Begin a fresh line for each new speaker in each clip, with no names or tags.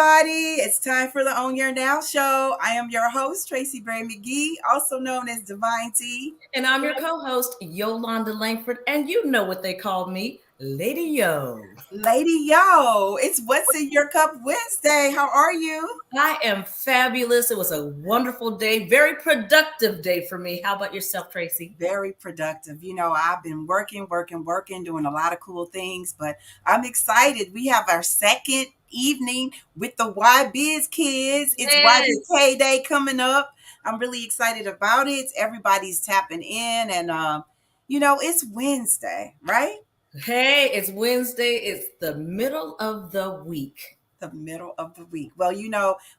everybody. It's time for the Own Your Now show. I am your host, Tracy Bray McGee, also known as Divine T.
And I'm your co-host, Yolanda Langford, and you know what they call me, Lady Yo.
Lady Yo, it's What's in Your Cup Wednesday. How are you?
I am fabulous. It was a wonderful day, very productive day for me. How about yourself, Tracy?
Very productive. I've been working, doing a lot of cool things, but I'm excited. We have our second evening with the YBiz kids. It's
Yes.
YBK Day coming up. I'm really excited about it. Everybody's tapping in, and it's Wednesday, right?
Hey, it's Wednesday. It's the middle of the week.
The middle of the week. Well,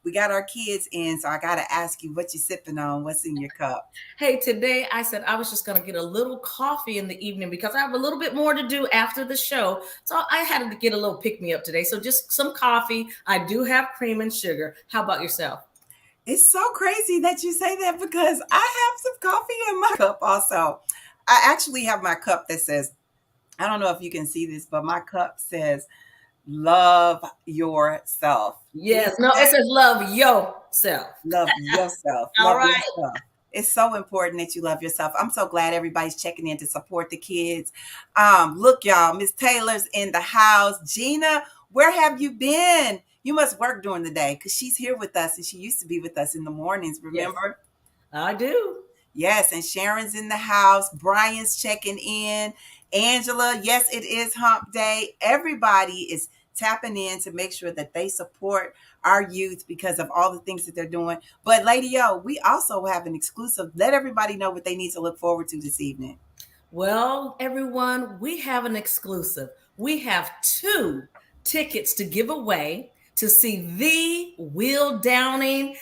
we got our kids in, so I got to ask you what you sipping on. What's in your cup?
Hey, today I said I was just going to get a little coffee in the evening because I have a little bit more to do after the show. So I had to get a little pick me up today. So just some coffee. I do have cream and sugar. How about yourself?
It's so crazy that you say that because I have some coffee in my cup also. I actually have my cup that says, I don't know if you can see this, but my cup says, love yourself.
Yes. No, it says love yourself.
Love yourself.
All
Love
right.
yourself. It's so important that you love yourself. I'm so glad everybody's checking in to support the kids. Look, y'all, Miss Taylor's in the house. Gina, where have you been? You must work during the day because she's here with us and she used to be with us in the mornings, remember?
Yes, I do.
Yes, and Sharon's in the house. Brian's checking in. Angela, yes, it is hump day. Everybody is tapping in to make sure that they support our youth because of all the things that they're doing. But Lady O, we also have an exclusive. Let everybody know what they need to look forward to this evening.
Well, everyone, we have an exclusive. We have 2 tickets to give away to see the Will Downing,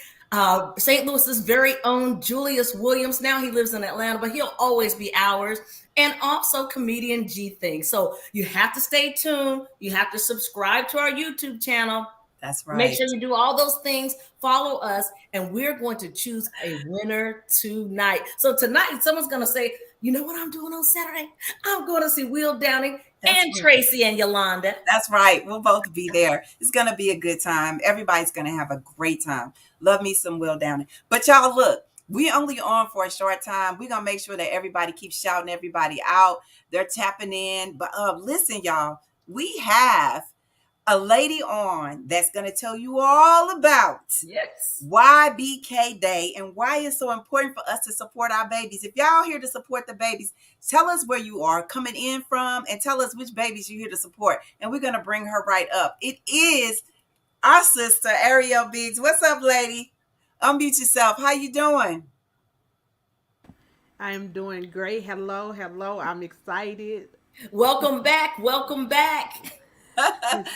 St. Louis's very own Julius Williams. Now he lives in Atlanta, but he'll always be ours. And also comedian G Thing. So you have to stay tuned. You have to subscribe to our YouTube channel.
That's right.
Make sure you do all those things. Follow us, and we're going to choose a winner tonight. So tonight, someone's going to say, you know what I'm doing on Saturday? I'm going to see Will Downing and Tracy and Yolanda.
That's right. We'll both be there. It's going to be a good time. Everybody's going to have a great time. Love me some Will Downing. But y'all, look, we only on for a short time. We're going to make sure that everybody keeps shouting everybody out. They're tapping in. But listen, y'all, we have a lady on that's going to tell you all about YBK Day and why it's so important for us to support our babies. If y'all here to support the babies, tell us where you are coming in from and tell us which babies you're here to support. And we're going to bring her right up. It is our sister, Ariel Biggs. What's up, lady? Unmute yourself. How you doing?
I am doing great. Hello. I'm excited.
Welcome back.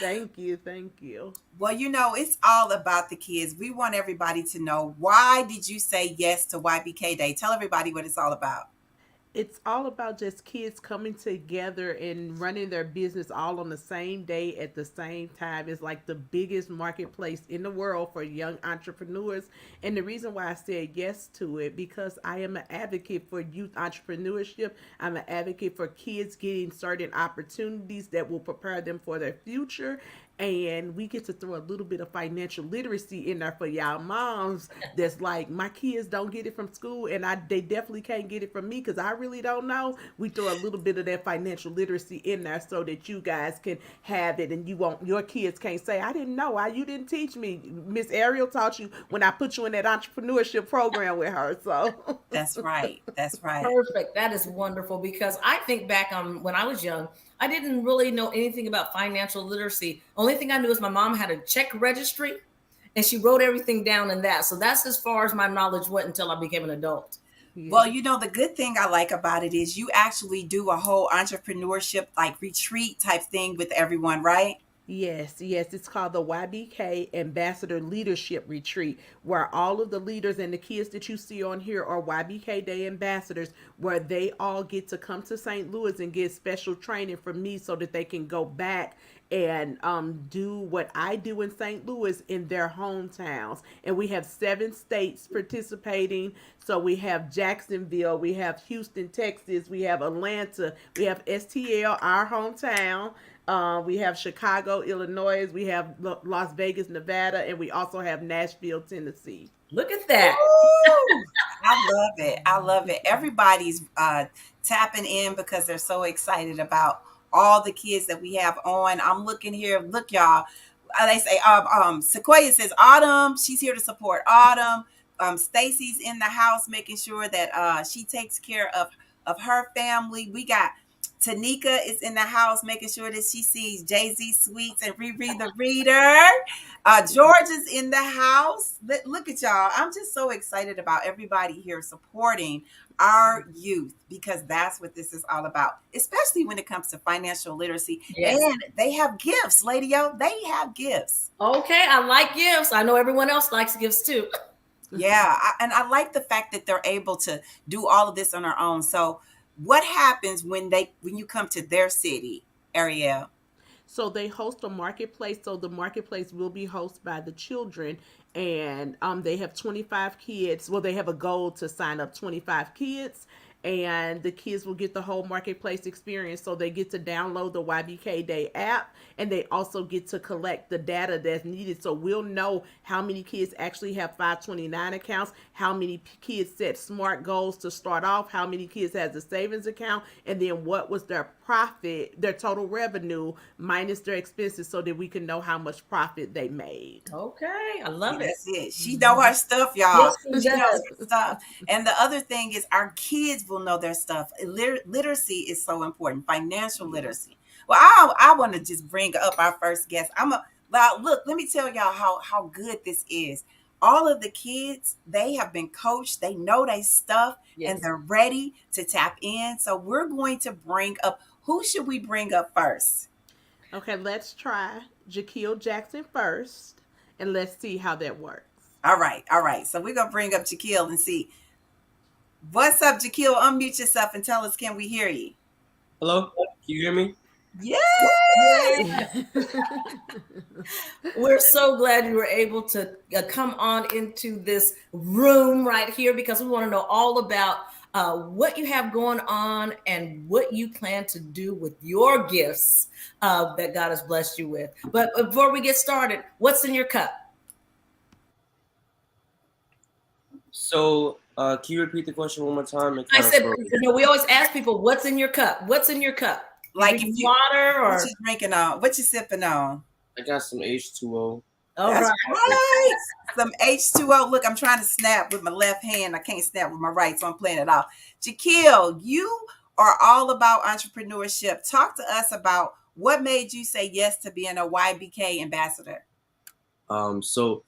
Thank you.
Well, it's all about the kids. We want everybody to know, why did you say yes to YBK Day? Tell everybody what it's all about.
It's all about just kids coming together and running their business all on the same day at the same time. It's like the biggest marketplace in the world for young entrepreneurs. And the reason why I said yes to it, because I am an advocate for youth entrepreneurship. I'm an advocate for kids getting certain opportunities that will prepare them for their future. And we get to throw a little bit of financial literacy in there for y'all moms that's like, my kids don't get it from school and they definitely can't get it from me because I really don't know. We throw a little bit of that financial literacy in there so that you guys can have it and your kids can't say, I didn't know. You didn't teach me. Miss Ariel taught you when I put you in that entrepreneurship program with her. So
That's right.
Perfect. That is wonderful because I think back on when I was young, I didn't really know anything about financial literacy. Only thing I knew is my mom had a check registry and she wrote everything down in that. So that's as far as my knowledge went until I became an adult.
Yeah. Well, the good thing I like about it is you actually do a whole entrepreneurship like retreat type thing with everyone, right?
Yes. It's called the YBK Ambassador Leadership Retreat, where all of the leaders and the kids that you see on here are YBK Day ambassadors, where they all get to come to St. Louis and get special training from me so that they can go back and do what I do in St. Louis in their hometowns. And we have 7 states participating. So we have Jacksonville, we have Houston, Texas, we have Atlanta, we have STL, our hometown. We have Chicago, Illinois. We have Las Vegas, Nevada, and we also have Nashville, Tennessee.
Look at that.
Woo! I love it. I love it. Everybody's tapping in because they're so excited about all the kids that we have on. I'm looking here. Look, y'all. They say Sequoia says Autumn. She's here to support Autumn. Stacy's in the house making sure that she takes care of her family. We got Tanika is in the house making sure that she sees Jay Z Sweets and Riri the Reader. George is in the house. Look at y'all. I'm just so excited about everybody here supporting our youth because that's what this is all about, especially when it comes to financial literacy.
Yes.
And they have gifts, Lady O. They have gifts.
Okay, I like gifts. I know everyone else likes gifts too.
Yeah. And I like the fact that they're able to do all of this on their own. So, what happens when you come to their city, Ariel?
So they host a marketplace. So the marketplace will be hosted by the children, and they have 25 kids. Well, they have a goal to sign up 25 kids, and the kids will get the whole marketplace experience. So they get to download the YBK Day app, and they also get to collect the data that's needed. So we'll know how many kids actually have 529 accounts, how many kids set SMART goals to start off, how many kids has a savings account, and then what was their profit, their total revenue minus their expenses, so that we can know how much profit they made.
Okay, I love it.
That's it. She know her stuff, y'all.
Yes, she
She knows
does.
her stuff. And the other thing is our kids will know their stuff. Literacy is so important. Financial literacy. Well, I want to just bring up our first guest. Look, let me tell y'all how good this is. All of the kids, they have been coached. They know their stuff and
Yes.
they're ready to tap in. So we're going to bring up, who should we bring up first?
Okay, let's try Jaquil Jackson first, and let's see how that works.
All right, all right. So we're gonna bring up Jaquil and see. What's up, Jaquil? Unmute yourself and tell us, can we hear you?
Hello? Can you hear me?
Yay!
We're so glad you were able to come on into this room right here because we want to know all about what you have going on and what you plan to do with your gifts that God has blessed you with. But before we get started, what's in your cup?
So, can you repeat the question one more time? It
I
kind of
said,
froze.
we always ask people, what's in your cup? What's in your cup?
Like
Drinking
if you,
water or
what you drinking on? What you sipping on?
I got some H2O.
all
That's
right.
right. Some H2O. Look, I'm trying to snap with my left hand. I can't snap with my right, so I'm playing it off. Jaquil, you are all about entrepreneurship. Talk to us about what made you say yes to being a YBK ambassador.
So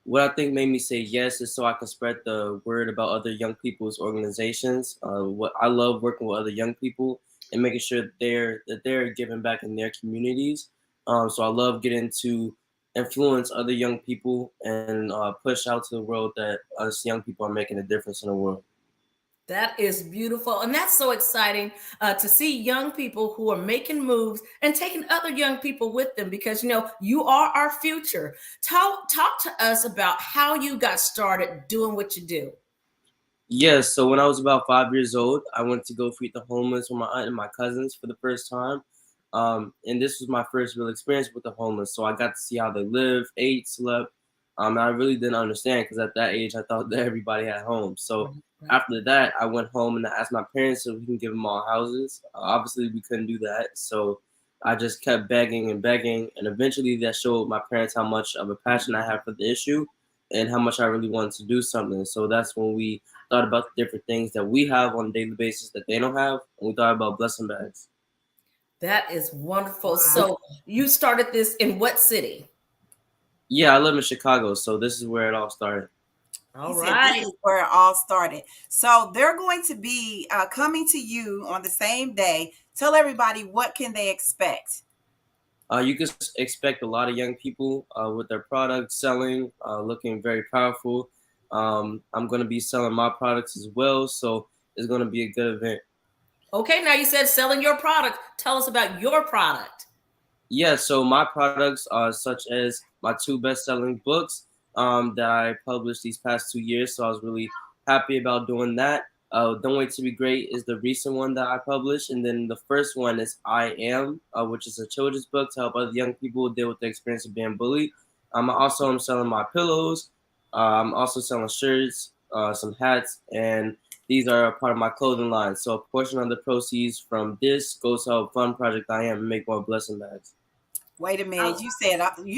what I think made me say yes is so I can spread the word about other young people's organizations. What I love working with other young people and making sure that they're giving back in their communities. So I love getting to influence other young people and push out to the world that us young people are making a difference in the world.
That is beautiful. And that's so exciting to see young people who are making moves and taking other young people with them because, you are our future. Talk to us about how you got started doing what you do.
Yes, so when I was about 5 years old, I went to go feed the homeless with my aunt and my cousins for the first time. And this was my first real experience with the homeless. So I got to see how they live, ate, slept. And I really didn't understand because at that age, I thought that everybody had homes. So
Right.
after that, I went home and I asked my parents if we can give them all houses. Obviously, we couldn't do that. So I just kept begging and begging. And eventually, that showed my parents how much of a passion I have for the issue and how much I really wanted to do something. So that's when we thought about the different things that we have on a daily basis that they don't have, and we thought about blessing bags.
That is wonderful.
Wow.
So you started this in what city?
Yeah, I live in Chicago, so this is where it all started.
All
He said
right.
this is where it all started. So they're going to be coming to you on the same day. Tell everybody what can they expect.
You can expect a lot of young people with their products selling, looking very powerful. I'm going to be selling my products as well, so it's going to be a good event.
Okay, now you said selling your product. Tell us about your product.
Yeah, so my products are such as my two best-selling books that I published these past 2 years. So I was really happy about doing that. Don't Wait to Be Great is the recent one that I published, and then the first one is I Am, which is a children's book to help other young people deal with the experience of being bullied. I also am selling my pillows. I'm also selling shirts, some hats, and these are a part of my clothing line. So a portion of the proceeds from this goes to help fund Project I Am and make more blessing bags.
Wait a minute, you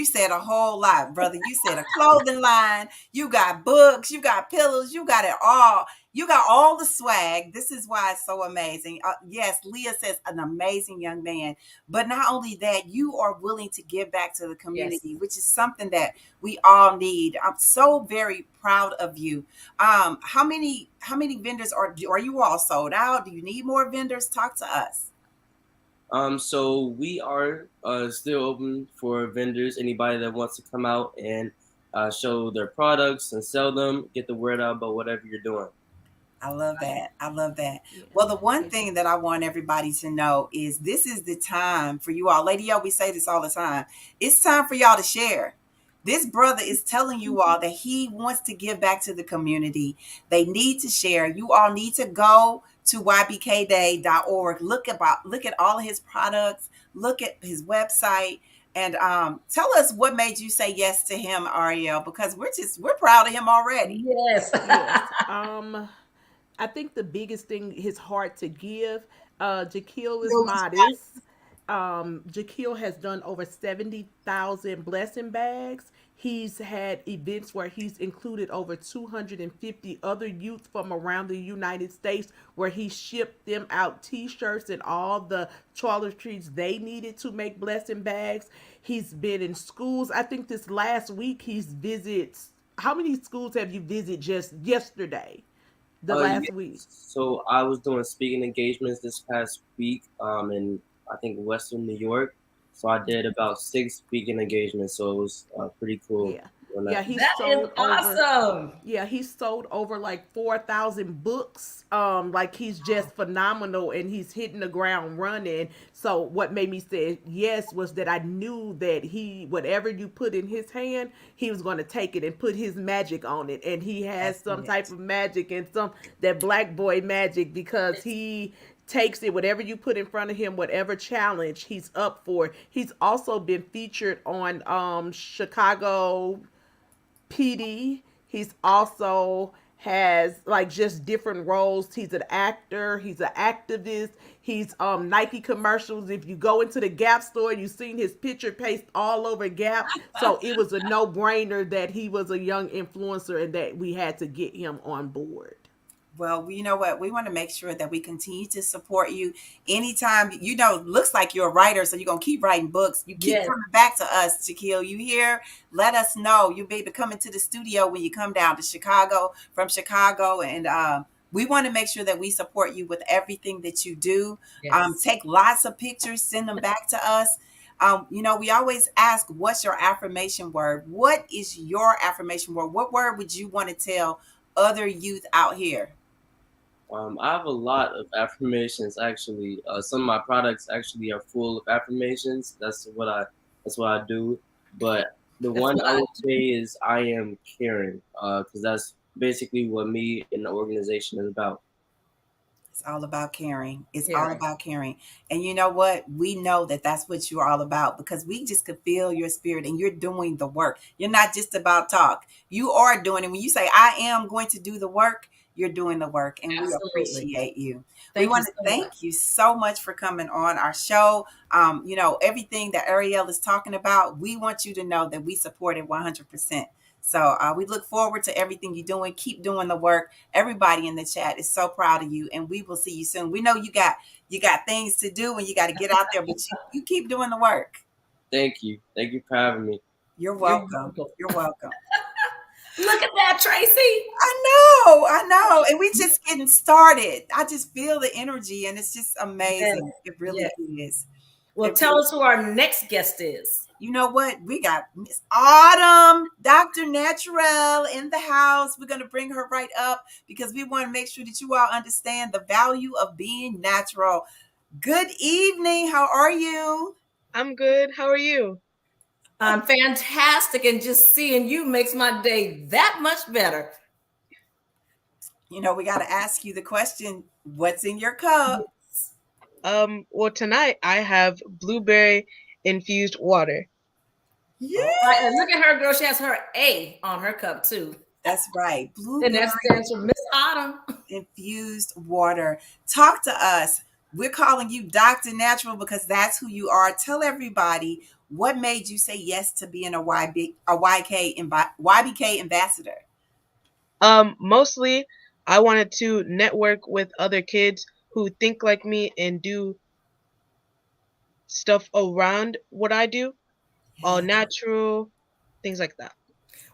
said a whole lot, brother. You said a clothing line, you got books, you got pillows, you got it all. You got all the swag. This is why it's so amazing. Yes, Leah says an amazing young man, but not only that, you are willing to give back to the
Yes.
community, which is something that we all need. I'm so very proud of you. How many vendors are you all sold out? Do you need more vendors? Talk to us.
So we are still open for vendors. Anybody that wants to come out and show their products and sell them, get the word out about whatever you're doing.
I love that. I love that.
Yeah.
Well, the one
Yeah.
thing that I want everybody to know is this is the time for you all. Lady O, we say this all the time. It's time for y'all to share. This brother is telling you all that he wants to give back to the community. They need to share. You all need to go to ybkday.org. Look at all of his products. Look at his website. And tell us what made you say yes to him, Ariel, because we're proud of him already.
Yes.
Yes. I think the biggest thing, his heart to give. Jakeel is modest. Jakeel has done over 70,000 blessing bags. He's had events where he's included over 250 other youth from around the United States, where he shipped them out T-shirts and all the toiletries they needed to make blessing bags. He's been in schools. I think this last week he's visits. How many schools have you visited just yesterday? The last week.
Yes. So I was doing speaking engagements this past week, in I think Western New York. So I did about 6 speaking engagements. So it was pretty cool
Yeah.
doing
Yeah,
that.
he's
That is
sold over
awesome.
yeah, he's sold over like 4,000 books. Like he's just phenomenal and he's hitting the ground running. So what made me say yes was that I knew that he, whatever you put in his hand, he was going to take it and put his magic on it. And he has
That's
some type
it.
of magic and some that black boy magic, because he takes it, whatever you put in front of him, whatever challenge he's up for. He's also been featured on Chicago PD. He's also has like just different roles. He's an actor, he's an activist, he's Nike commercials. If you go into the Gap store, you've seen his picture pasted all over Gap. So it was a no-brainer that he was a young influencer and that we had to get him on board.
Well, you know what? We want to make sure that we continue to support you anytime. Looks like you're a writer, so you're gonna keep writing books. You keep
Yes.
coming back to us, Shaquille. You hear? Let us know. You be able to come into the studio when you come down to Chicago from Chicago, and we want to make sure that we support you with everything that you do.
Yes.
Take lots of pictures, send them back to us. We always ask, what's your affirmation word? What is your affirmation word? What word would you want to tell other youth out here?
I have a lot of affirmations actually. Some of my products actually are full of affirmations. That's what I do. But the
That's
one
what
I
I
would say is I am caring, because that's basically what me and the organization is about.
It's all about caring. It's
hear.
all
Right.
about caring. And you know what? We know that that's what you're all about because we just could feel your spirit and you're doing the work. You're not just about talk. You are doing it. When you say, I am going to do the work, you're doing the work. And we
Absolutely.
appreciate you. We
Thank you
want to
so much.
thank you so much for coming on our show. Everything that Ariel is talking about, we want you to know that we support it 100%. So we look forward to everything you're doing. Keep doing the work. Everybody in the chat is so proud of you, and we will see you soon. We know you got things to do and you got to get out there, but you keep doing the work.
Thank you. Thank you for having me.
You're
You're
welcome.
welcome.
You're welcome.
Look at that, Tracy.
I know, and we just getting started. I just feel the energy, and it's just
Yes.
amazing. It really
Yes.
is.
Well,
It
tell
really
us who our next guest is.
You know what? We got Miss Autumn, Dr. Natural in the house. We're going to bring her right up because we want to make sure that you all understand the value of being natural. Good evening. How are you?
I'm good. How are you?
Fantastic. And just seeing you makes my day that much better.
We got to ask you the question, what's in your cup?
Well, tonight I have blueberry infused water.
All
Yeah,
right, and look at her, girl. She has her A on her cup too,
that's right.
and that
Blueberry
stands for Miss Autumn.
infused water. Talk to us. We're calling you Dr. Natural because that's who you are. Tell everybody what made you say yes to being YBK ambassador.
Mostly I wanted to network with other kids who think like me and do stuff around what I do, all
Yeah.
natural, things like that.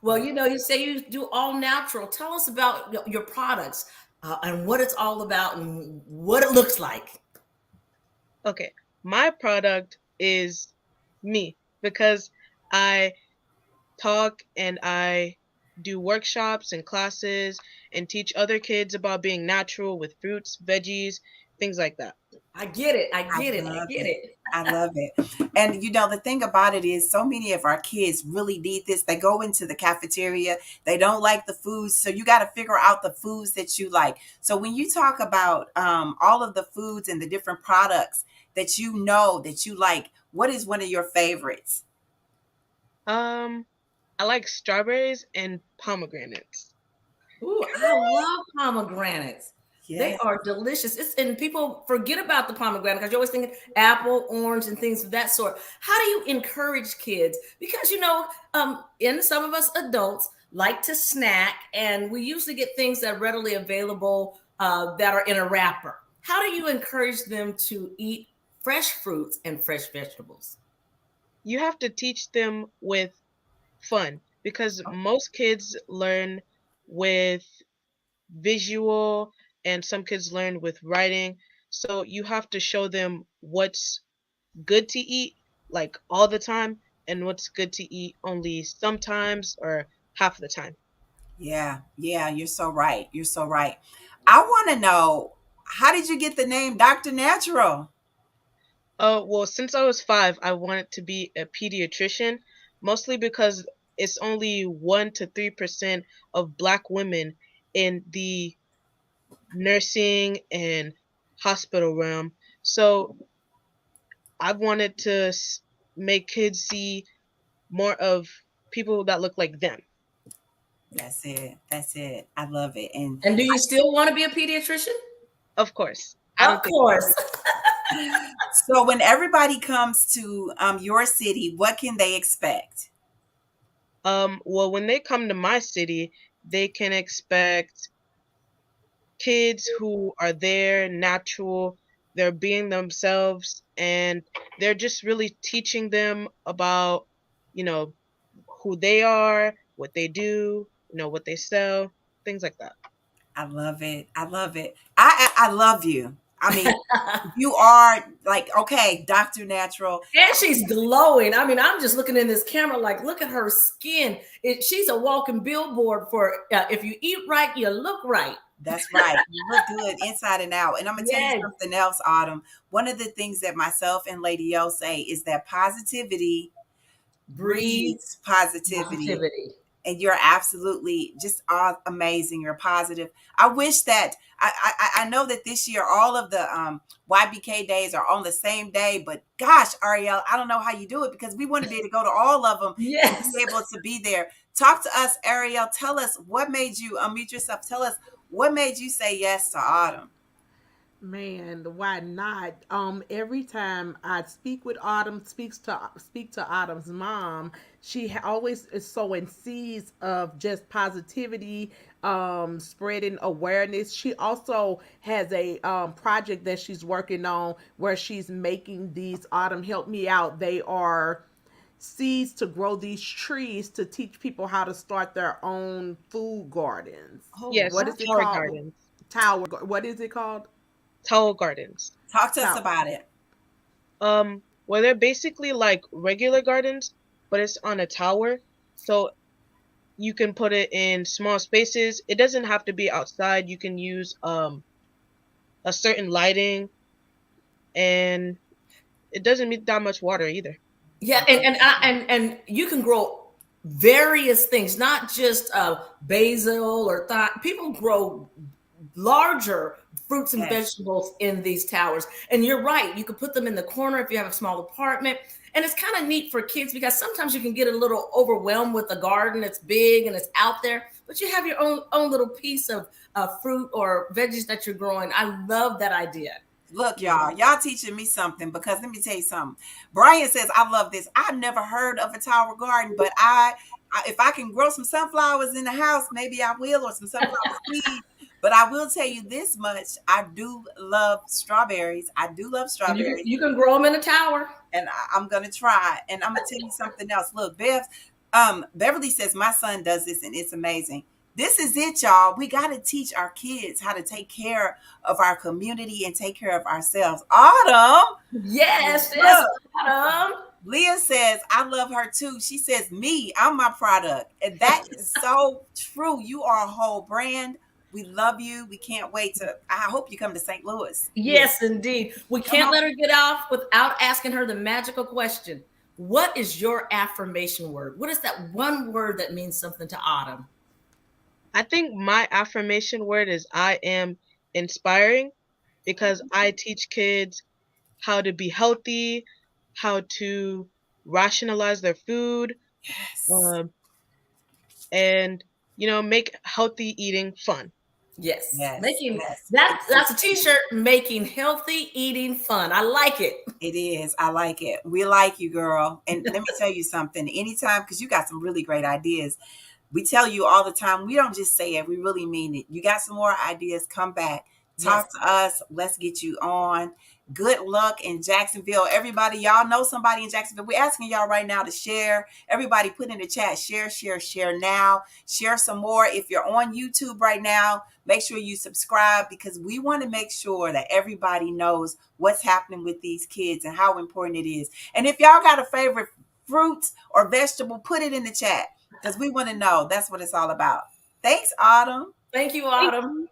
Well, you say you do all natural. Tell us about your products and what it's all about and what it looks like.
Okay, my product is me because I talk and I do workshops and classes and teach other kids about being natural with fruits, veggies, things like that.
I get it. I
I
get it. I
love
get
it.
it.
I love it. And the thing about it is so many of our kids really need this. They go into the cafeteria, they don't like the foods. So you got to figure out the foods that you like. So when you talk about all of the foods and the different products that you like, what is one of your favorites?
Um, I like strawberries and pomegranates.
Ooh, I love pomegranates. They
Yes.
are delicious. And people forget about the pomegranate because you're always thinking apple, orange, and things of that sort. How do you encourage kids? Because in some of us adults like to snack, and we usually get things that are readily available that are in a wrapper. How do you encourage them to eat fresh fruits and fresh vegetables?
You have to teach them with fun because most kids learn with visual and some kids learn with writing. So you have to show them what's good to eat like all the time and what's good to eat only sometimes or half the time.
Yeah. Yeah. You're so right. You're so right. I want to know, how did you get the name Dr. Natural?
Well, since I was 5, I wanted to be a pediatrician, mostly because it's only 1 to 3% of Black women in the nursing and hospital realm. So I wanted to make kids see more of people that look like them.
That's it. That's it. I love it. And
And do you still want to be a pediatrician?
Of course, I
Of
don't think.
course.
so when everybody comes to your city, what can they expect?
Well, when they come to my city, they can expect kids who are there, natural, they're being themselves, and they're just really teaching them about, you know, who they are, what they do, what they sell, things like that.
I love it. I love it. I love you. I mean, you are like, okay, Dr. Natural.
And she's glowing. I mean, I'm just looking in this camera like, look at her skin. She's a walking billboard for if you eat right, you look right.
That's right. You look good inside and out. And I'm gonna tell you
Yes.
something else, Autumn. One of the things that myself and Lady O say is that positivity
Breathe
breeds positivity.
positivity.
And you're absolutely just amazing. You're positive. I wish that I know that this year all of the YBK days are on the same day, but gosh, Ariel, I don't know how you do it because we want to be able to go to all of them and
Yes.
be able to be there. Talk to us, Ariel. Tell us what made you unmute yourself. Tell us what made you say yes to Autumn.
Man, why not? Every time I speak with Autumn, speak to Autumn's mom, she always is sowing seeds of just positivity, spreading awareness. She also has a project that she's working on where she's making these. Autumn, help me out. They are seeds to grow these trees to teach people how to start their own food gardens.
Oh,
Yes,
What
wow.
is it
tower
called?
gardens.
Tower. What is it called?
Tower gardens.
Talk to us
Tower.
about it.
Well, they're basically like regular gardens, but it's on a tower. So you can put it in small spaces. It doesn't have to be outside. You can use a certain lighting, and it doesn't need that much water either.
Yeah, and you can grow various things, not just basil or thyme. People grow larger fruits and
Yes.
vegetables in these towers. And you're right, you could put them in the corner if you have a small apartment. And it's kind of neat for kids because sometimes you can get a little overwhelmed with a garden. It's big and it's out there, but you have your own little piece of fruit or veggies that you're growing. I love that idea.
Look,
Yeah.
y'all teaching me something because let me tell you something. Brian says, I love this. I've never heard of a tower garden, but if I can grow some sunflowers in the house, maybe I will, or some sunflower seeds. But I will tell you this much. I do love strawberries. I do love
And
strawberries.
you can grow them in a tower.
And I'm gonna try. And I'm gonna tell you something else. Look, Beverly says my son does this and it's amazing. This is it, y'all. We got to teach our kids how to take care of our community and take care of ourselves. Autumn,
Yes, yes.
look,
Um,
Leah says, I love her too. She says, me, I'm my product. And that is so true. You are a whole brand. We love you. We can't wait to, I hope you come to St. Louis.
Yes.
yes, indeed. We
Come
can't
on.
let her get off without asking her the magical question. What is your affirmation word? What is that one word that means something to Autumn?
I think my affirmation word is I am inspiring because I teach kids how to be healthy, how to rationalize their food,
Yes.
um, and make healthy eating fun.
Yes,
Yes.
making
Yes.
that's a t-shirt. Making healthy eating fun. I like it.
It is. I like it. We like you, girl. And let me tell you something. Anytime, because you got some really great ideas. We tell you all the time, we don't just say it, we really mean it. You got some more ideas, come back,
Yes.
talk to us. Let's get you on. Good luck in Jacksonville. Everybody, y'all know somebody in Jacksonville. We're asking y'all right now to share. Everybody put in the chat, share, share, share now. Share some more. If you're on YouTube right now, make sure you subscribe because we want to make sure that everybody knows what's happening with these kids and how important it is. And if y'all got a favorite fruit or vegetable, put it in the chat because we want to know. That's what it's all about. Thanks, Autumn.
Thank you,
Thank
Autumn.
you.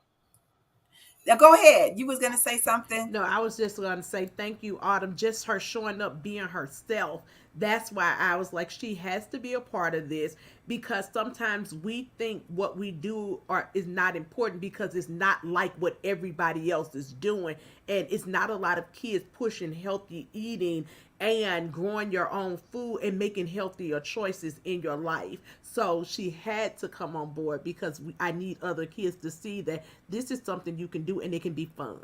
Now go ahead. You was gonna say something.
No, I was just going to say thank you, Autumn. Just her showing up, being herself. That's why I was like, she has to be a part of this because sometimes we think what we do is not important because it's not like what everybody else is doing. And it's not a lot of kids pushing healthy eating and growing your own food and making healthier choices in your life. So she had to come on board because I need other kids to see that this is something you can do and it can be fun.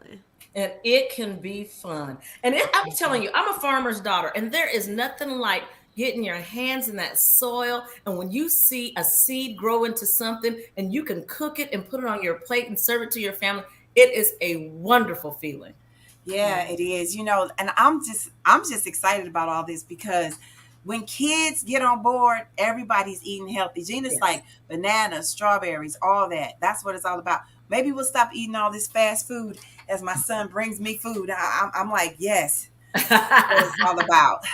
And it can be fun. And I'm telling you, I'm a farmer's daughter, and there is nothing like getting your hands in that soil. And when you see a seed grow into something and you can cook it and put it on your plate and serve it to your family, it is a wonderful feeling.
Yeah, it is. And I'm just excited about all this because when kids get on board, everybody's eating healthy. Gina's
Yes.
like bananas, strawberries, all that. That's what it's all about. Maybe we'll stop eating all this fast food as my son brings me food. I'm like, yes, what it's all about.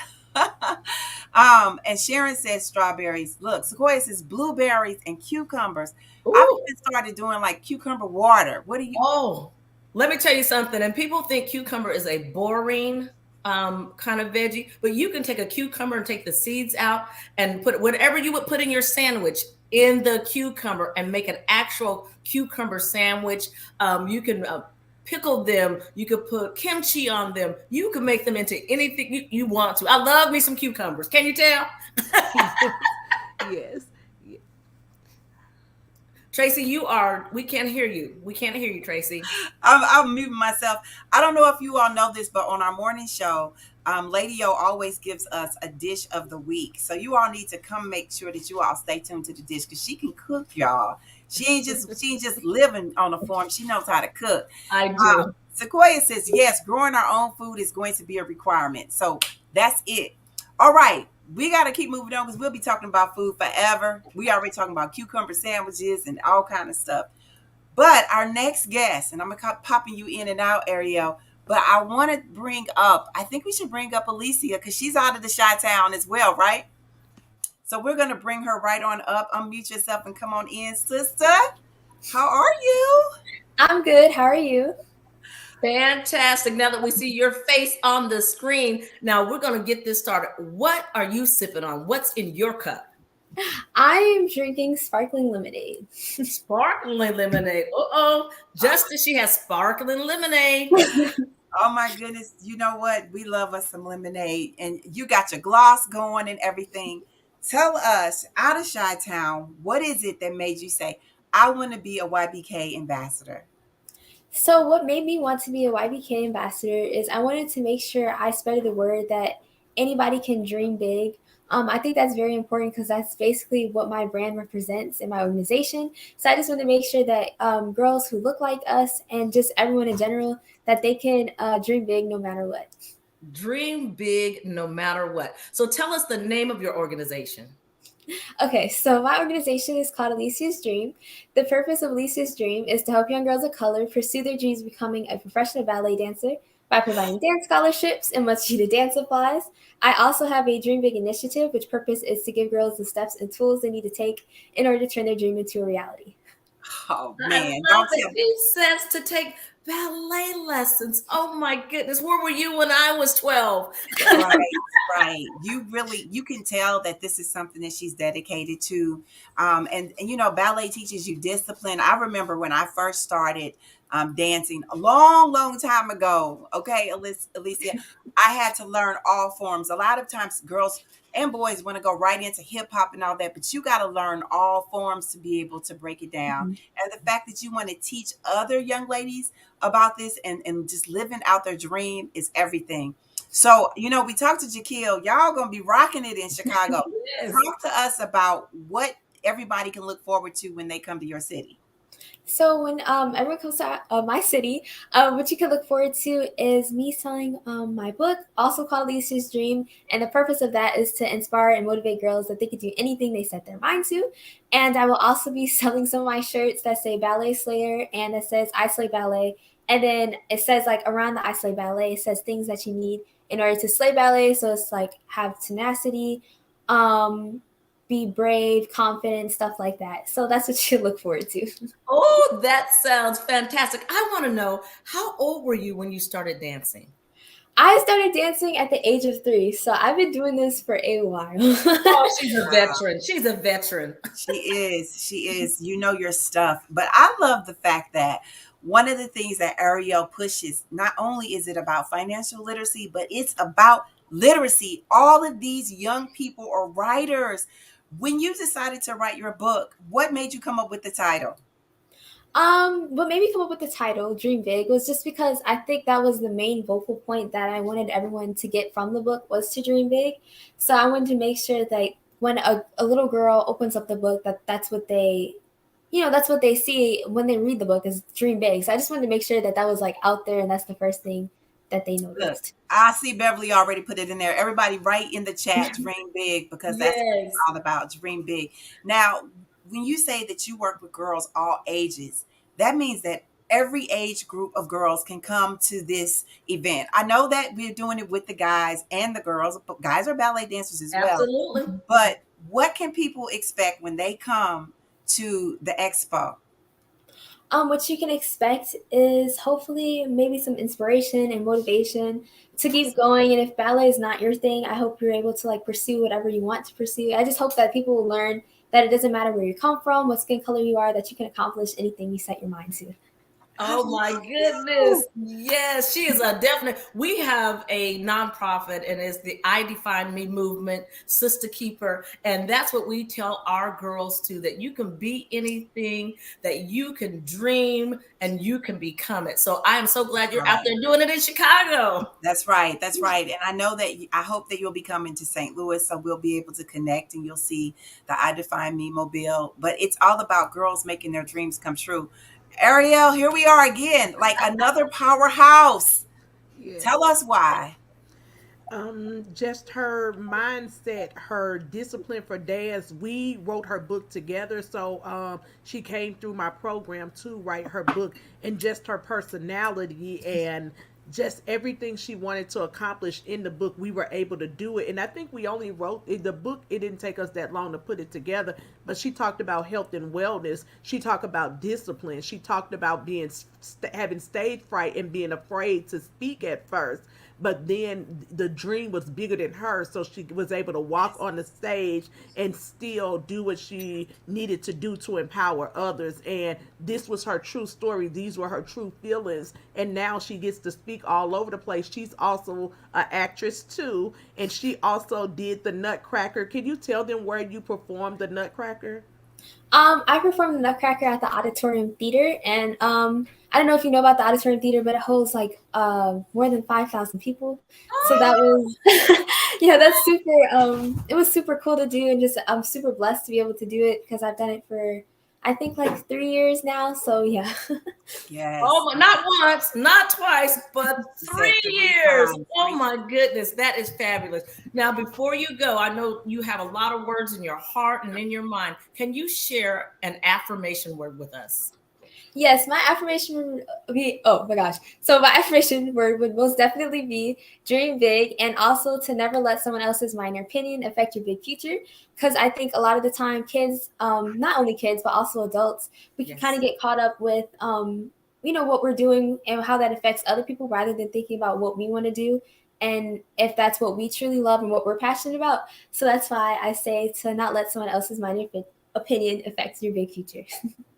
And Sharon says strawberries. Look, Sequoia says blueberries and cucumbers. I've
Ooh.
even started doing like cucumber water. What do you?
Oh, let me tell you something. And people think cucumber is a boring kind of veggie, but you can take a cucumber and take the seeds out and put whatever you would put in your sandwich in the cucumber and make an actual cucumber sandwich. You can pickle them. You could put kimchi on them. You can make them into anything you want to. I love me some cucumbers. Can you tell?
Yes.
Tracy, we can't hear you. We can't hear you, Tracy.
I'm muting myself. I don't know if you all know this, but on our morning show, Lady O always gives us a dish of the week. So you all need to come make sure that you all stay tuned to the dish because she can cook, y'all. She ain't just living on a farm. She knows how to cook.
I do.
Sequoia says yes, growing our own food is going to be a requirement. So that's it. All right. We got to keep moving on because we'll be talking about food forever. We already talking about cucumber sandwiches and all kind of stuff. But our next guest, and I'm going to keep popping you in and out, Ariel, but I want to I think we should bring up Alicia because she's out of the Chi-Town as well, right? So we're going to bring her right on up. Unmute yourself and come on in, sister. How are you?
I'm good. How are you?
Fantastic. Now that we see your face on the screen, now we're going to get this started. What are you sipping on? What's in your cup?
I am drinking sparkling lemonade.
Sparkling lemonade. Uh-oh. Justice, she has sparkling lemonade.
Oh my goodness. You know what? We love us some lemonade. And you got your gloss going and everything. Tell us, out of Chi Town, what is it that made you say, I want to be a YBK ambassador?
So, what made me want to be a YBK ambassador is I wanted to make sure I spread the word that anybody can dream big. I think that's very important because that's basically what my brand represents in my organization. So I just want to make sure that girls who look like us and just everyone in general that they can dream big no matter what.
Dream big no matter what. So tell us the name of your organization.
Okay, so my organization is called Alicia's Dream. The purpose of Alicia's Dream is to help young girls of color pursue their dreams of becoming a professional ballet dancer by providing dance scholarships and much needed dance supplies. I also have a Dream Big initiative, which purpose is to give girls the steps and tools they need to take in order to turn their dream into a reality.
Oh
I
man,
love
don't
it.
tell me.
It says to take ballet lessons. Oh my goodness. Where were you when I was 12?
Right, right. You really, you can tell that this is something that she's dedicated to. And you know, ballet teaches you discipline. I remember when I first started dancing a long, long time ago. Okay, Alicia, I had to learn all forms. A lot of times, girls and boys want to go right into hip hop and all that, but you got to learn all forms to be able to break it down.
Mhm.
And the fact that you want to teach other young ladies about this and just living out their dream is everything. So, you know, we talked to Jaquil. Y'all gonna be rocking it in Chicago.
Yes.
Talk to us about what everybody can look forward to when they come to your city.
So when everyone comes to my city, what you can look forward to is me selling my book, also called Lisa's Dream, and the purpose of that is to inspire and motivate girls that they can do anything they set their mind to. And I will also be selling some of my shirts that say Ballet Slayer and that says I Slay Ballet, and then it says like around the I Slay Ballet, it says things that you need in order to slay ballet. So it's like have tenacity, um, be brave, confident, stuff like that. So that's what you look forward to.
Oh, that sounds fantastic. I want to know, how old were you when you started dancing?
I started dancing at the age of 3, so I've been doing this for a while.
Oh, she's a
Wow.
veteran. She's a veteran.
She is. She is. You know your stuff. But I love the fact that one of the things that Ariel pushes, not only is it about financial literacy, but it's about literacy. All of these young people are writers. When you decided to write your book, what made you come up with the title?
What made me come up with the title Dream Big was just because I think that was the main vocal point that I wanted everyone to get from the book was to dream big. So I wanted to make sure that when a little girl opens up the book that's what they that's what they see when they read the book is dream big. So I just wanted to make sure that that was like out there and that's the first thing that they
Look,
noticed.
I see Beverly already put it in there. Everybody write in the chat, dream big, because that's what it's
Yes.
all about. Dream big. Now, when you say that you work with girls all ages, that means that every age group of girls can come to this event. I know that we're doing it with the guys and the girls, but guys are ballet dancers as well.
Absolutely.
But what can people expect when they come to the expo?
What you can expect is hopefully maybe some inspiration and motivation to keep going. And if ballet is not your thing, I hope you're able to like pursue whatever you want to pursue. I just hope that people will learn that it doesn't matter where you come from, what skin color you are, that you can accomplish anything you set your mind to.
I
Oh my
love
goodness.
you.
Yes, she is a definite. We have a nonprofit and it's the I Define Me movement, Sister Keeper. And that's what we tell our girls too, that you can be anything, that you can dream and you can become it. So I am so glad you're out
Right.
there doing it in Chicago.
That's right. That's right. And I know that I hope that you'll be coming to St. Louis so we'll be able to connect and you'll see the I Define Me mobile. But it's all about girls making their dreams come true. Ariel, here we are again, like another powerhouse.
Yes.
Tell us why.
Just her mindset, her discipline for dance. We wrote her book together, so she came through my program to write her book, and just her personality and just everything she wanted to accomplish in the book, we were able to do it. And I think we only wrote in the book, it didn't take us that long to put it together, but she talked about health and wellness. She talked about discipline. She talked about being having stage fright and being afraid to speak at first, but then the dream was bigger than her, so she was able to walk on the stage and still do what she needed to do to empower others. And this was her true story, these were her true feelings, and now she gets to speak all over the place. She's also an actress too, and she also did the Nutcracker. Can you tell them where you performed the Nutcracker?
I performed the Nutcracker at the Auditorium Theater, and I don't know if you know about the Auditorium Theater, but it holds like more than 5,000 people. So that was, yeah, that's super. It was super cool to do, and just I'm super blessed to be able to do it because I've done it for I think like 3 years now. So yeah.
Yes.
Oh, not once, not twice, but
She said
3 years.
3 times.
Oh my goodness, that is fabulous. Now, before you go, I know you have a lot of words in your heart and in your mind. Can you share an affirmation word with us?
Yes, my affirmation would be, oh my gosh. So my affirmation word would most definitely be dream big, and also to never let someone else's minor opinion affect your big future. Because I think a lot of the time kids, not only kids, but also adults, we can kind
Yes.
of get caught up with, what we're doing and how that affects other people rather than thinking about what we want to do. And if that's what we truly love and what we're passionate about. So that's why I say to not let someone else's minor opinion affect your big future.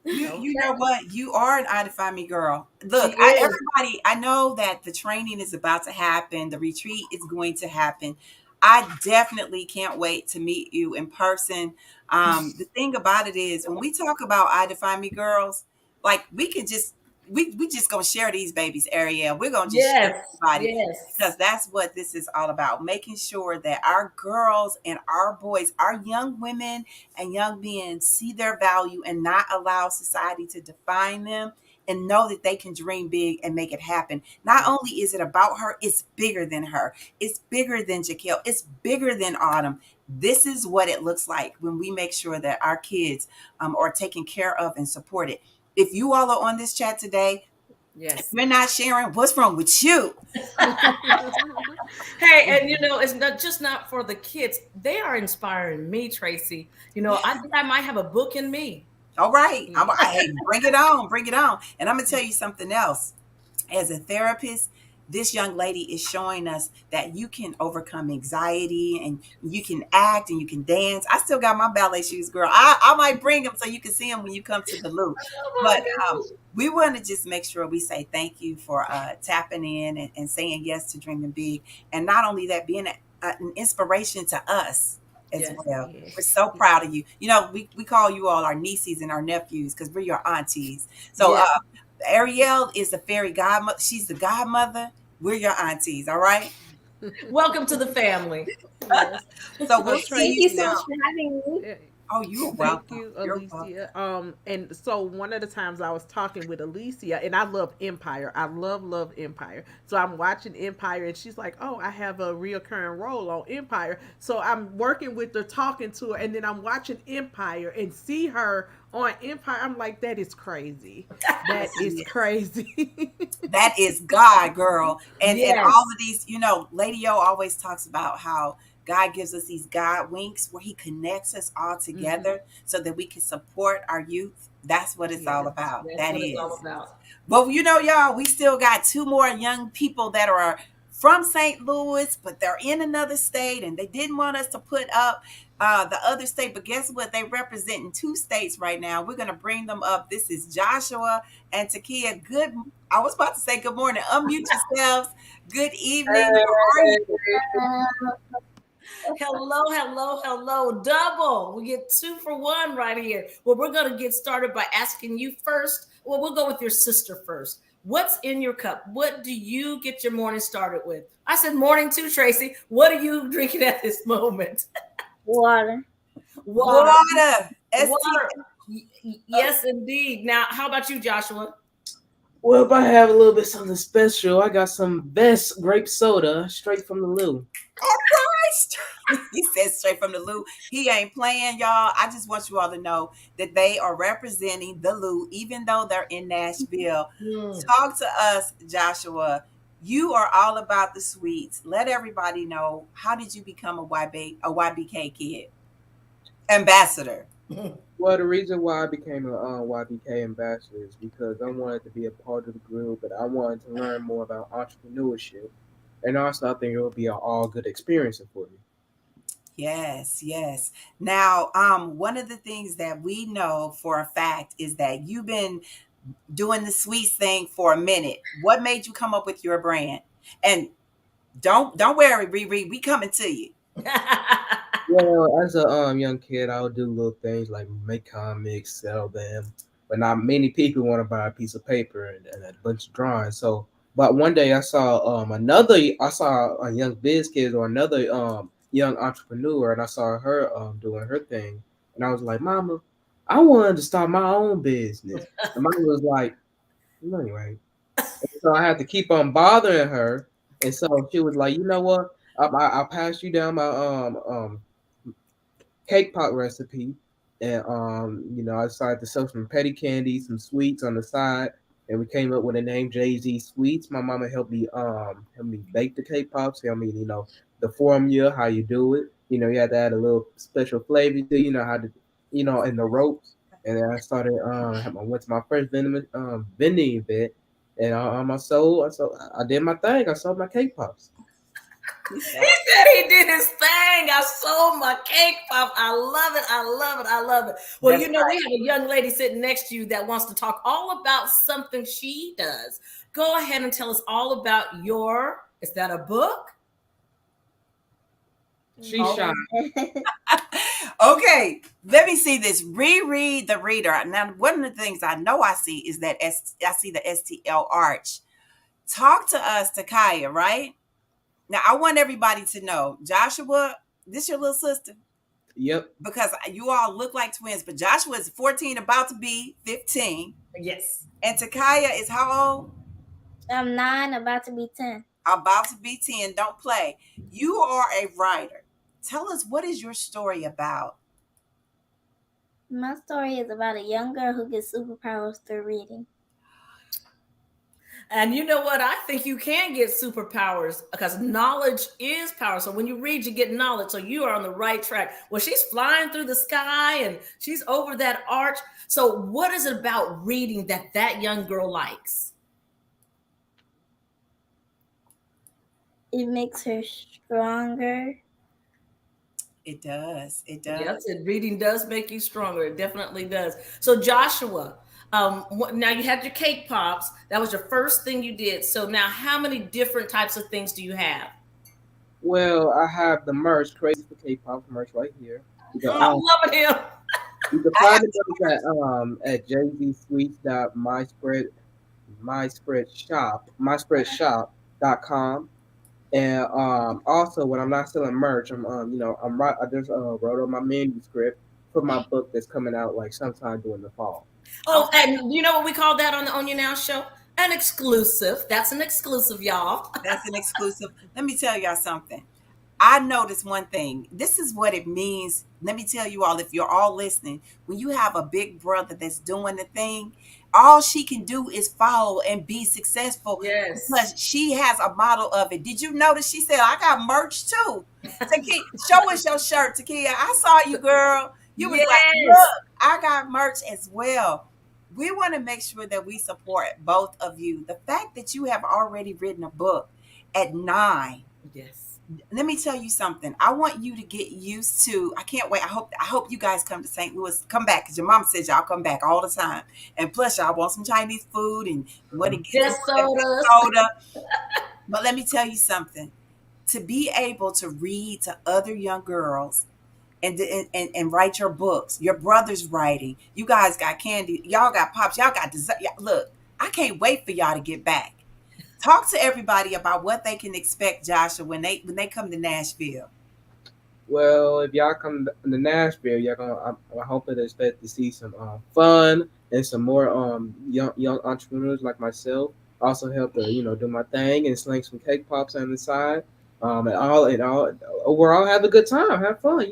You know
Okay.
what? You are an Identify Me girl.
She
Look,
is.
everybody, I know that the training is about to happen. The retreat is going to happen. I definitely can't wait to meet you in person. The thing about it is, when we talk about Identify Me girls, like we just gonna share these babies, Ariel. We're gonna just share
Yes.
everybody because
Yes.
that's what this is all about. Making sure that our girls and our boys, our young women and young men see their value and not allow society to define them and know that they can dream big and make it happen. Not only is it about her, it's bigger than her. It's bigger than Jaquel. It's bigger than Autumn. This is what it looks like when we make sure that our kids are taken care of and supported. If you all are on this chat today, if
Yes.
we're not sharing, what's wrong with you?
Hey, and it's not just not for the kids. They are inspiring me, Tracy. I think I might have a book in me.
All right.
Yeah.
Hey, bring it on. Bring it on. And I'm going to tell you something else. As a therapist, this young lady is showing us that you can overcome anxiety and you can act and you can dance. I still got my ballet shoes, girl. I might bring them so you can see them when you come to the loop.
Oh
But
my gosh.
we want to just make sure we say thank you for tapping in and saying yes to dreaming big. And not only that, being an inspiration to us as
Yes.
well. We're
Yes.
so proud of you. We call you all our nieces and our nephews because we're your aunties. So
Yes.
Ariel is the fairy godmother. She's the godmother. We're your aunties, all right?
Welcome to the family.
Yes.
So
So
we'll see
Thank
you
you so
soon.
much
Tracy,
for having me.
eh,
Oh, you're
thank
welcome.
you,
You're welcome.
Alicia. And so one of the times I was talking with Alicia, and I love Empire. I love Empire. So I'm watching Empire, and she's like, "Oh, I have a reoccurring role on Empire." So I'm working with her, talking to her, and then I'm watching Empire and see her on Empire. I'm like, "That is crazy. That
Yes,
is
it is.
crazy."
That is God, girl. And all
Yes.
of these, Lady O always talks about how God gives us these God winks where he connects us all
Hmm.
together so that we can support our youth. That's what it's all
Yes.
about.
That's
That
what it's all
is.
about.
Well, y'all, we still got two more young people that are from St. Louis, but they're in another state and they didn't want us to put up the other state. But guess what? They representing two states right now. We're going to bring them up. This is Joshua and Takia. I was about to say good morning. Unmute yourselves. Good evening. How are you?
Hello, hello, hello. Double. We get 2 for 1 right here. Well, we're going to get started by asking you first. Well, we'll go with your sister first. What's in your cup? What do you get your morning started with? I said morning too, Tracy. What are you drinking at this moment?
Water.
Water.
Water. ST.
Water. Yes, indeed. Now, how about you, Joshua?
Well, if I have a little bit something special, I got some best grape soda straight from the loo.
All right. He said straight from the Lou. He ain't playing, y'all. I just want you all to know that they are representing the Lou, even though they're in Nashville.
Mm.
Talk to us, Joshua. You are all about the sweets. Let everybody know, how did you become a YBK kid ambassador?
Well, the reason why I became a YBK ambassador is because I wanted to be a part of the group, and I wanted to learn more about entrepreneurship. And also, I think it would be an all good experience for me.
Yes, yes. Now, one of the things that we know for a fact is that you've been doing the sweets thing for a minute. What made you come up with your brand? And don't worry, Riri, we coming to you.
Well, as a young kid, I would do little things like make comics, sell them, but not many people want to buy a piece of paper and a bunch of drawings. So, but one day I saw a young biz kid or another young entrepreneur, and I saw her doing her thing, and I was like, Mama, I wanted to start my own business, and Mama was like, no, anyway. So I had to keep on bothering her, and so she was like, you know what? I'll pass you down my cake pop recipe, and I decided to sell some petty candy, some sweets on the side, and we came up with a name Jay Z Sweets. My mama helped me bake the cake pops, help me the formula, how you do it. You had to add a little special flavor to how to and the ropes. And then I went to my first vending event, and I did my thing. I sold my cake pops.
He said he did his thing. I sold my cake pop. I love it. I love it. I love it. Well,
That's
we have a young lady sitting next to you that wants to talk all about something she does. Go ahead and tell us all about is that a book?
She shot.
Okay, let me see this. Reread the reader. Now, one of the things I know I see is that I see the STL arch. Talk to us, Takaya, right? Now, I want everybody to know, Joshua, this your little sister?
Yep.
Because you all look like twins, but Joshua is 14, about to be 15.
Yes.
And Takaya is how old?
I'm 9, about to be 10.
About to be 10. Don't play. You are a writer. Tell us, what is your story about?
My story is about a young girl who gets superpowers through reading.
And you know what? I think you can get superpowers because knowledge is power. So when you read, you get knowledge. So you are on the right track. Well, she's flying through the sky and she's over that arch. So what is it about reading that young girl likes?
It makes her stronger.
It does. It does.
Yes, reading does make you stronger. It definitely does. So Joshua, now you had your cake pops. That was your first thing you did. So now how many different types of things do you have?
Well, I have the merch, Crazy for K-pop merch right here. You can,
I'm loving him.
you can find it at jzsweets.myspreadshop.com. And also when I'm not selling merch, I just wrote on my manuscript for my book that's coming out like sometime during the fall.
Oh, and you know what we call that on the On You Now show? An exclusive. That's an exclusive, y'all.
That's an exclusive. Let me tell y'all something. I noticed one thing. This is what it means. Let me tell you all, if you're all listening, when you have a big brother that's doing the thing, all she can do is follow and be successful.
Yes.
Because she has a model of it. Did you notice she said, I got merch too? Takia, show us your shirt, Takia. I saw you, girl. You was like, look, I got merch as well. We want to make sure that we support both of you. The fact that you have already written a book at 9.
Yes.
Let me tell you something. I want you to get used to. I can't wait. I hope you guys come to St. Louis. Come back, because your mom says y'all come back all the time. And plus, y'all want some Chinese food and what it gets soda. But let me tell you something. To be able to read to other young girls and write your books, your brother's writing. You guys got candy. Y'all got pops. Y'all got dessert. Look, I can't wait for y'all to get back. Talk to everybody about what they can expect, Joshua, when they come to Nashville.
Well, if y'all come to Nashville, I'm hoping to expect to see some fun and some more young entrepreneurs like myself. Also help to do my thing and sling some cake pops on the side. And all overall have a good time, have fun.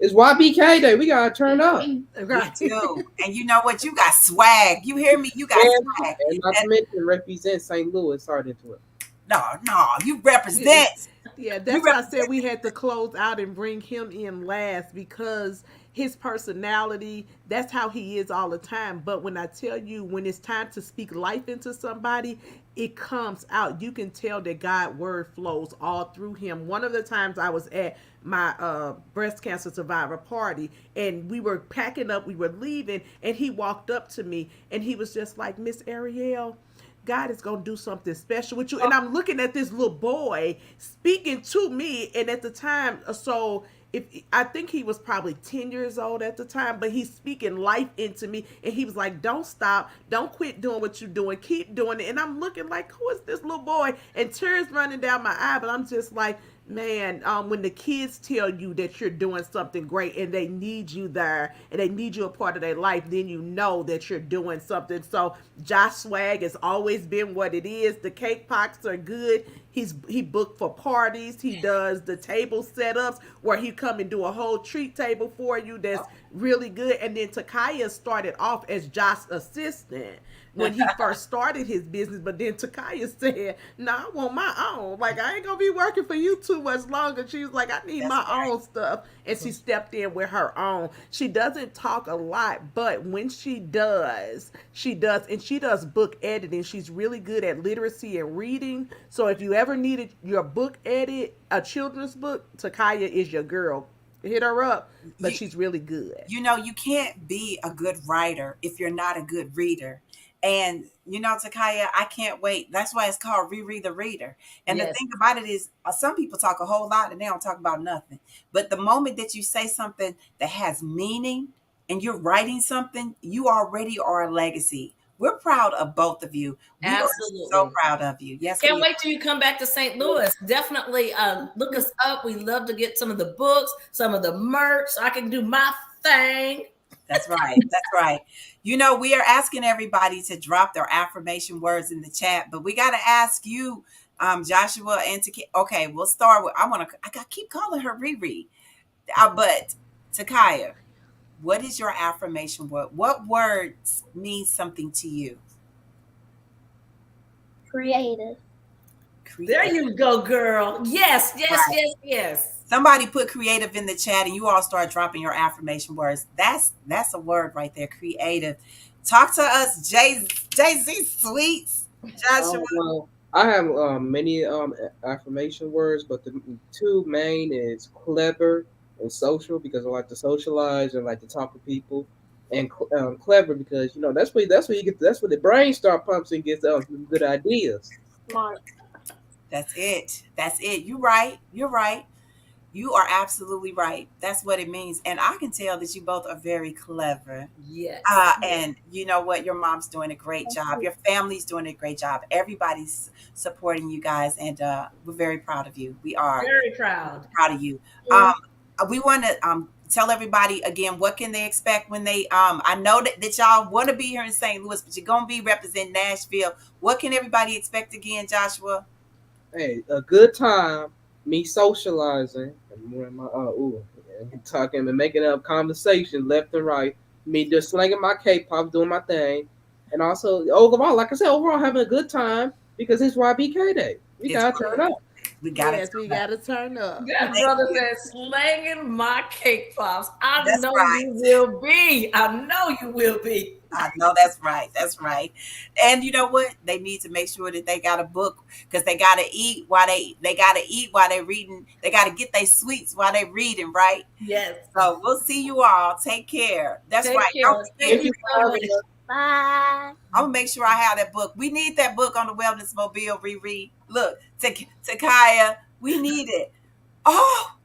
It's YBK Day. We gotta turn up.
Right.
You do. And you know what? You got swag. You hear me? You got swag.
And not to mention represent St. Louis. Started into it.
No, no, you
Yeah,
represent.
yeah,
You
that's why I said
represent.
we had to close out and bring him in last because his personality, that's how he is all the time. But when I tell you, when it's time to speak life into somebody, it comes out. You can tell that God word flows all through him. One of the times I was at my breast cancer survivor party and we were packing up, we were leaving, and he walked up to me and he was just like, Miss Ariel, God is gonna do something special with you. And I'm looking at this little boy speaking to me, and at the time, so if I think he was probably 10 years old at the time, but he's speaking life into me, and he was like, "Don't stop, don't quit doing what you're doing, keep doing it." And I'm looking like, "Who is this little boy?" And tears running down my eye, but I'm just like, man, when the kids tell you that you're doing something great and they need you there and they need you a part of their life, then you know that you're doing something. So Josh Swag has always been what it is. The cake pops are good. He booked for parties. He does the table setups where he come and do a whole treat table for you. That's really good. And then Takaya started off as Josh's assistant when he first started his business, but then Takaya said, "No, I want my own. Like I ain't gonna be working for you too much longer." She was like, "I need
That's
my
right.
own stuff," and she stepped in with her own. She doesn't talk a lot, but when she does, and she does book editing. She's really good at literacy and reading. So if you ever needed your book edit, a children's book, Takaya is your girl. Hit her up, but
You
she's really good.
you can't be a good writer if you're not a good reader. And Takaya, I can't wait. That's why it's called Reread the Reader. And the
Yes,
thing about it is, some people talk a whole lot and they don't talk about nothing. But the moment that you say something that has meaning and you're writing something, you already are a legacy. We're proud of both of you. We are so
absolutely.
proud of you. Yes,
Can't
we
wait till you come back to St. Louis. Definitely look us up. We love to get some of the books, some of the merch, so I can do my thing.
That's right. That's right. We are asking everybody to drop their affirmation words in the chat, but we got to ask you, Joshua and okay, we'll start with. I got keep calling her Riri, but Takaya, what is your affirmation word? What words mean something to you?
Creative.
There
Create.
you go, girl. Yes, yes,
Right.
yes, yes.
Somebody put creative in the chat, and you all start dropping your affirmation words. That's a word right there. Creative. Talk to us, Jay Z Sweets, Joshua.
Well, I have many affirmation words, but the two main is clever and social because I like to socialize and like to talk to people, and clever because that's where you get that's where the brain start pumps and gets good ideas.
Smart.
That's it. That's it. You're right. You're right. You are absolutely right. That's what it means. And I can tell that you both are very clever.
Yes.
And you know what? Your mom's doing a great job. Your family's doing a great job. Everybody's supporting you guys, and we're very proud of you. We are
Very proud.
proud of you.
Yeah.
We want to tell everybody again what can they expect when they. I know that y'all want to be here in St. Louis, but you're gonna be representing Nashville. What can everybody expect again, Joshua?
Hey, a good time, me socializing and wearing my and talking and making up conversation left and right. Me just slinging my K-pop, doing my thing, and also overall, like I said, overall having a good time because it's YBK Day. We
It's
gotta turn up.
we got it.
Yes, we gotta turn up.
That
Thank
brother
you.
said, slanging my cake pops. I
That's
know
right.
you will be. I know you will be.
I know that's right. That's right. And you know what? They need to make sure that they got a book because they gotta eat while they gotta eat while they reading. They gotta get their sweets while they reading, right?
Yes.
So we'll see you all. Take care. That's
Take
right. Don't
care.
forget,
Thank
Thank
you
you
so
for
much.
having us.
Bye.
I'm gonna make sure I have that book. We need that book on the Wellness Mobile reread. Look, Takaya, we need it. Oh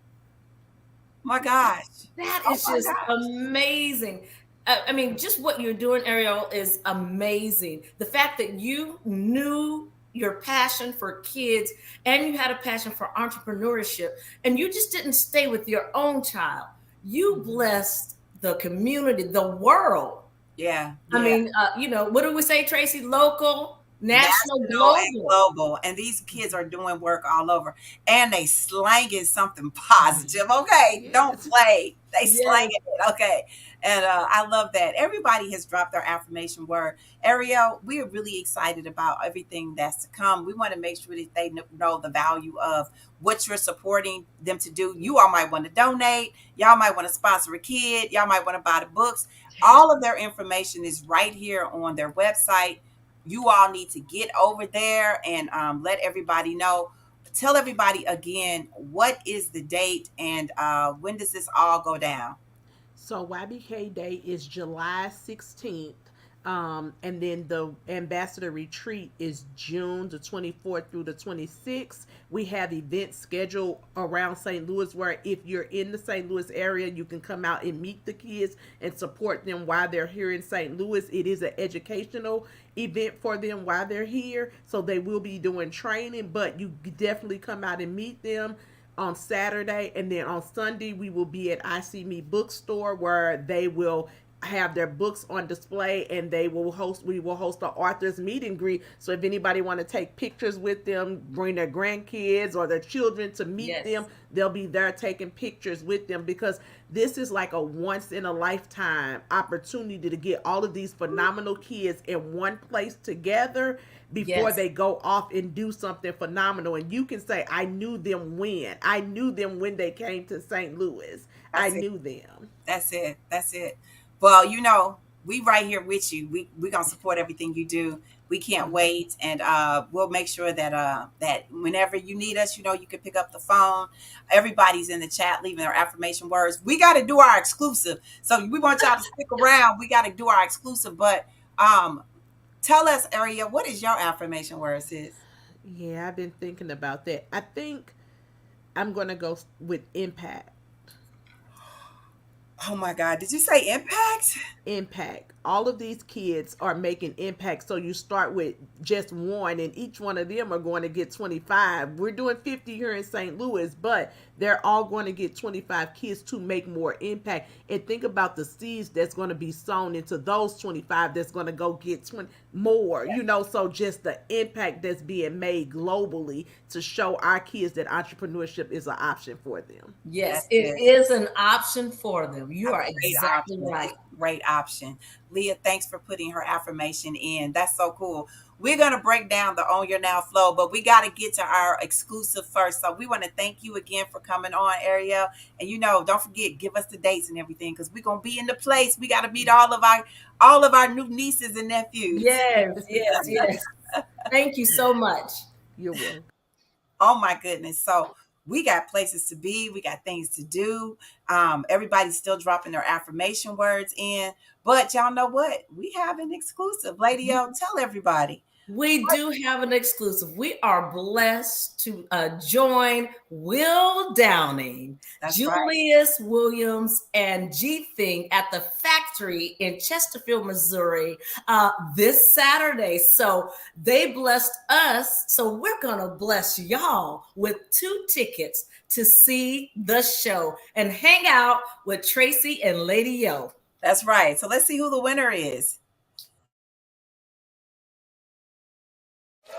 my gosh.
That
Oh
is
my
just
gosh.
amazing. I mean, just what you're doing, Ariel, is amazing. The fact that you knew your passion for kids and you had a passion for entrepreneurship, and you just didn't stay with your own child. You blessed the community, the world.
Yeah,
I
yeah.
mean, what do we say, Tracy? Local. national,
national and
global.
global. And these kids are doing work all over. And they slanging something positive. Okay. Don't
Yes.
play. They
Yes,
slanging it. Okay. And I love that. Everybody has dropped their affirmation word. Ariel, we are really excited about everything that's to come. We want to make sure that they know the value of what you're supporting them to do. You all might want to donate. Y'all might want to sponsor a kid. Y'all might want to buy the books. All of their information is right here on their website. You all need to get over there and let everybody know. Tell everybody again, what is the date and when does this all go down?
So YBK Day is July 16th. And then the Ambassador Retreat is June the 24th through the 26th. We have events scheduled around St. Louis where if you're in the St. Louis area, you can come out and meet the kids and support them while they're here in St. Louis. It is an educational event for them while they're here. So they will be doing training, but you definitely come out and meet them on Saturday, and then on Sunday we will be at I See Me Bookstore where they will have their books on display, and we will host the authors meet and greet. So if anybody want to take pictures with them, bring their grandkids or their children to meet
yes,
them, they'll be there taking pictures with them, because this is like a once in a lifetime opportunity to get all of these phenomenal kids in one place together before
yes.
they go off and do something phenomenal. And you can say, I knew them when they came to St. Louis. I
That's it.
knew them.
That's it. That's it. Well, we right here with you. We gonna support everything you do. We can't wait, and we'll make sure that that whenever you need us, you can pick up the phone. Everybody's in the chat leaving their affirmation words. We got to do our exclusive, so we want y'all to stick around. We got to do our exclusive, but um, tell us, Aria, what is your affirmation word, sis?
Yeah, I've been thinking about that. I think I'm going to go with impact.
Oh my God, did you say impact?
Impact. All of these kids are making impact. So you start with just one, and each one of them are going to get 25. We're doing 50 here in St. Louis, but they're all going to get 25 kids to make more impact. And think about the seeds that's going to be sown into those 25 that's going to go get 20 more, So just the impact that's being made globally to show our kids that entrepreneurship is an option for them.
Yes,
That's
it
it.
is an option for them. You
A
are
great
exactly
option.
right.
Great option. Leah, thanks for putting her affirmation in. That's so cool. We're going to break down the Own Your Now flow, but we got to get to our exclusive first. So we want to thank you again for coming on, Ariel. And don't forget, give us the dates and everything, because we're going to be in the place. We got to meet all of our new nieces and nephews.
Yes, yes, yes. Thank you so much.
You're welcome.
Oh my goodness. So we got places to be, we got things to do. Everybody's still dropping their affirmation words in. But y'all know what? We have an exclusive. Lady O, tell everybody.
We do have an exclusive. We are blessed to join Will Downing,
That's right.
Julius Williams, and G Thing at the factory in Chesterfield, Missouri this Saturday. So they blessed us. So we're going to bless y'all with 2 tickets to see the show and hang out with Tracy and Lady Yo.
That's right. So let's see who the winner is.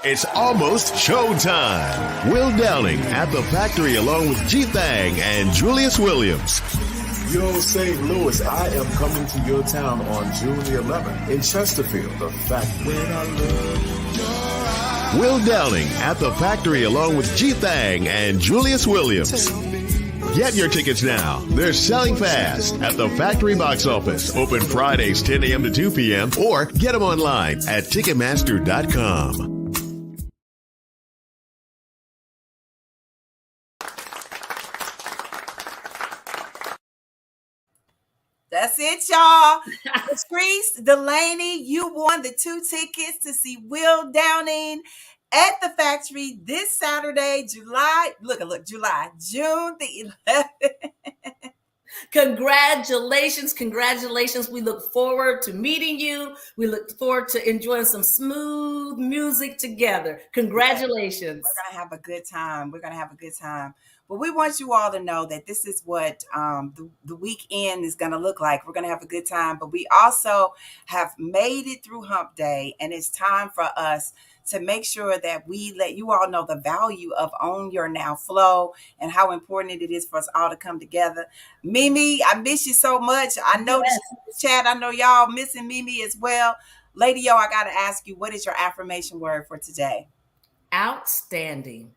It's almost showtime. Will Downing at the factory along with G Thang and Julius Williams.
Yo, St. Louis, I am coming to your town on June the 11th in Chesterfield. The fact when I love
Will Downing at the factory along with G Thang and Julius Williams. Get your tickets now. They're selling fast at the factory box office. Open Fridays 10 a.m. to 2 p.m. or get them online at Ticketmaster.com.
That's it, y'all. Patrice Delaney, you won the 2 tickets to see Will Downing at the factory this Saturday, June the 11th.
Congratulations. Congratulations. We look forward to meeting you. We look forward to enjoying some smooth music together.
We're
Congratulations.
gonna have a good time. We're gonna have a good time. But we want you all to know that this is what the weekend is gonna look like. We're gonna have a good time. But we also have made it through Hump Day, and it's time for us to make sure that we let you all know the value of Own Your Now Flow and how important it is for us all to come together. Mimi, I miss you so much. I know
Yes.
this chat. I know y'all missing Mimi as well. Lady Yo, I gotta ask you, what is your affirmation word for today?
Outstanding.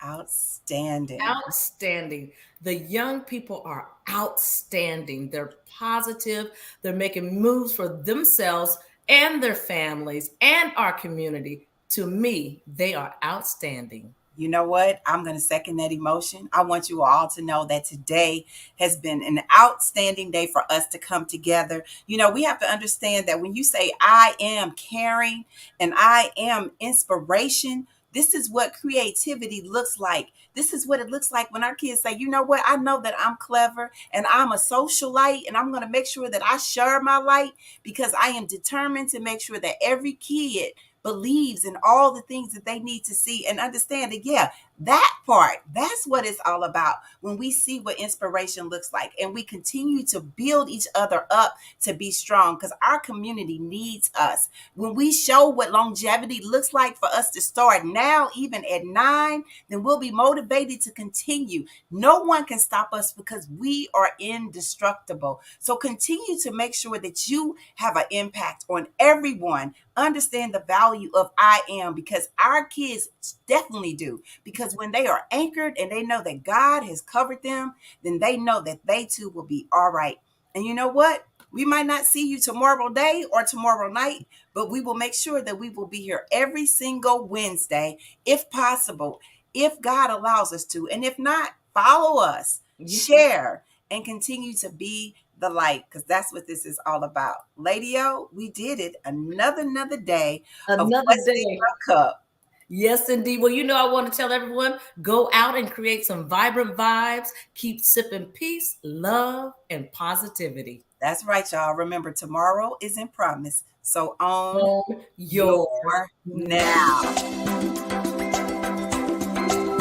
Outstanding.
Outstanding. The young people are outstanding. They're positive. They're making moves for themselves and their families and our community. To me, they are outstanding.
You know what? I'm going to second that emotion. I want you all to know that today has been an outstanding day for us to come together. You know, we have to understand that when you say, I am caring and I am inspiration, this is what creativity looks like. This is what it looks like when our kids say, you know what? I know that I'm clever and I'm a socialite and I'm going to make sure that I share my light because I am determined to make sure that every kid believes in all the things that they need to see and understand that, yeah, that part, that's what it's all about when we see what inspiration looks like and we continue to build each other up to be strong because our community needs us. When we show what longevity looks like for us to start now, even at 9, then we'll be motivated to continue. No one can stop us because we are indestructible. So continue to make sure that you have an impact on everyone. Understand the value of I am because our kids definitely do. Because when they are anchored and they know that God has covered them, then they know that they too will be all right. And you know what? We might not see you tomorrow day or tomorrow night, but we will make sure that we will be here every single Wednesday, if possible, if God allows us to. And if not, follow us,
Yeah.
share, and continue to be the light because that's what this is all about. Lady O, we did it. Another day of
Another
what's in
day.
your cup.
Yes, indeed. Well, I want to tell everyone go out and create some vibrant vibes. Keep sipping peace, love, and positivity.
That's right, y'all. Remember, tomorrow isn't promised. So own
Own
your
your now.
now.